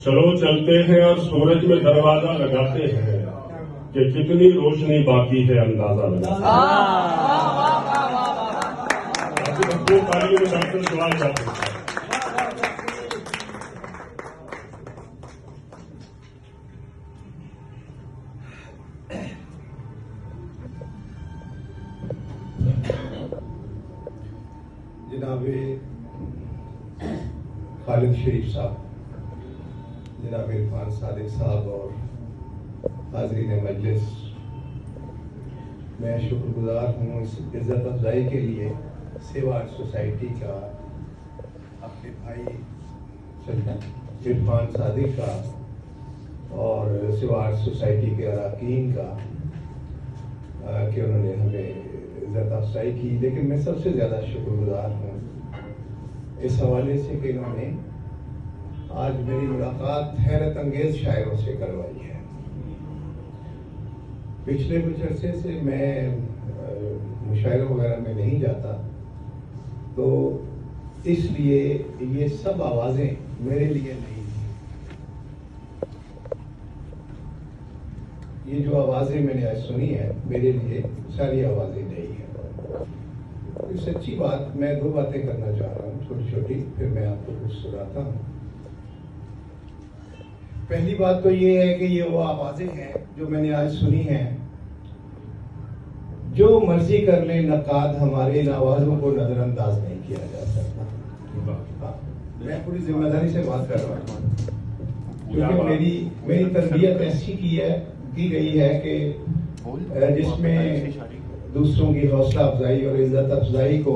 चलो चलते हैं और सूरज में दरवाजा लगाते हैं कि कितनी रोशनी बाकी है अंदाजा लगाते हैं। दो तालियों में डॉक्टर सवाल चाहते हैं। जनाब खालिद शरीफ साहब, जनाब इरफान सादिक साहब और हाज़रीन मजलिस, मैं शुक्रगुजार हूँ इस इज़्ज़त अफजाई के लिए सेवा आर्ट सोसाइटी का, अपने भाई इरफान सादिक का और सेवा आर्ट सोसाइटी के अरकान का कि उन्होंने हमें इज़्ज़त अफजाई की। लेकिन मैं सबसे ज़्यादा शुक्रगुजार हूँ इस हवाले से कि इन्होंने आज मेरी मुलाकात हैरत अंगेज शायरों से करवाई है। पिछले कुछ अरसे से मैं मुशायरों वगैरह में नहीं जाता, तो इसलिए ये सब आवाज़ें मेरे लिए नहीं थी। ये जो आवाज़ें मैंने आज सुनी है मेरे लिए सारी आवाज़ें नहीं है। सच्ची बात, मैं दो बातें करना चाह रहा हूँ छोटी छोटी, फिर मैं आपको कुछ सुनाता हूँ। पहली बात तो ये है कि ये वो आवाजें हैं जो मैंने आज सुनी हैं। जो मर्जी कर ले नकाद, हमारे इन आवाजों को नजरअंदाज नहीं किया जा सकता। मैं पूरी जिम्मेदारी से बात कर रहा हूँ, क्योंकि मेरी तरबियत ऐसी की गई है कि जिसमें दूसरों की हौसला अफजाई और इज्जत अफजाई को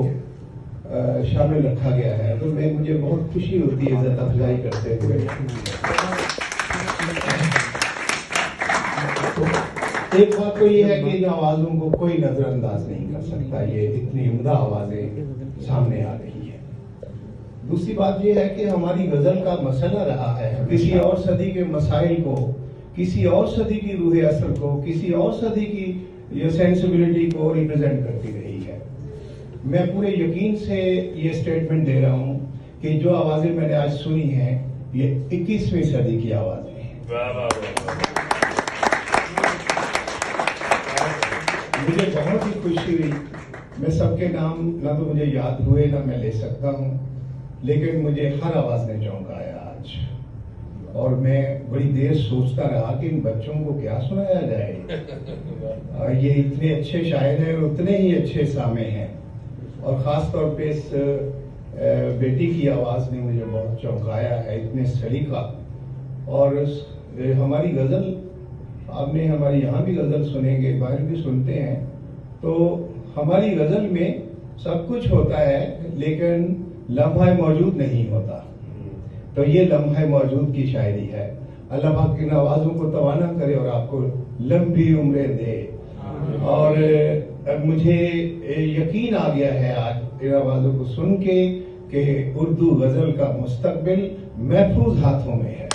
शामिल रखा गया है। तो मुझे बहुत खुशी होती है इज्जत अफजाई करते हुए। एक बात तो ये है कि इन आवाजों को कोई नजरअंदाज नहीं कर सकता, ये इतनी उम्दा आवाजें सामने आ रही है। दूसरी बात ये है कि हमारी गजल का मसला रहा है किसी और सदी के मसाइल को, किसी और सदी की रूह असर को, किसी और सदी की ये सेंसिबिलिटी को रिप्रेजेंट करती रही है। मैं पूरे यकीन से ये स्टेटमेंट दे रहा हूँ कि जो आवाजें मैंने आज सुनी हैं ये 21वीं सदी की आवाजें हैं। मुझे बहुत ही खुशी हुई। मैं सबके नाम ना तो मुझे याद हुए ना मैं ले सकता हूँ, लेकिन मुझे हर आवाज ने चौंकाया आज। और मैं बड़ी देर सोचता रहा कि इन बच्चों को क्या सुनाया जाए। ये इतने अच्छे शायर हैं और उतने ही अच्छे सामे हैं, और ख़ास तौर पे इस बेटी की आवाज़ ने मुझे बहुत चौंकाया है, इतने सलीका। और हमारी गज़ल, आपने हमारी यहाँ भी गज़ल सुनेंगे, बाहर भी सुनते हैं, तो हमारी गज़ल में सब कुछ होता है लेकिन लम्हा मौजूद नहीं होता। तो ये लम्हा मौजूद की शायरी है। अल्लाह पाक इन आवाज़ों को तवाना करे और आपको लंबी उम्रें दे। और मुझे यकीन आ गया है आज इन आवाज़ों को सुन के कि उर्दू गज़ल का मुस्तकबिल महफूज हाथों में है।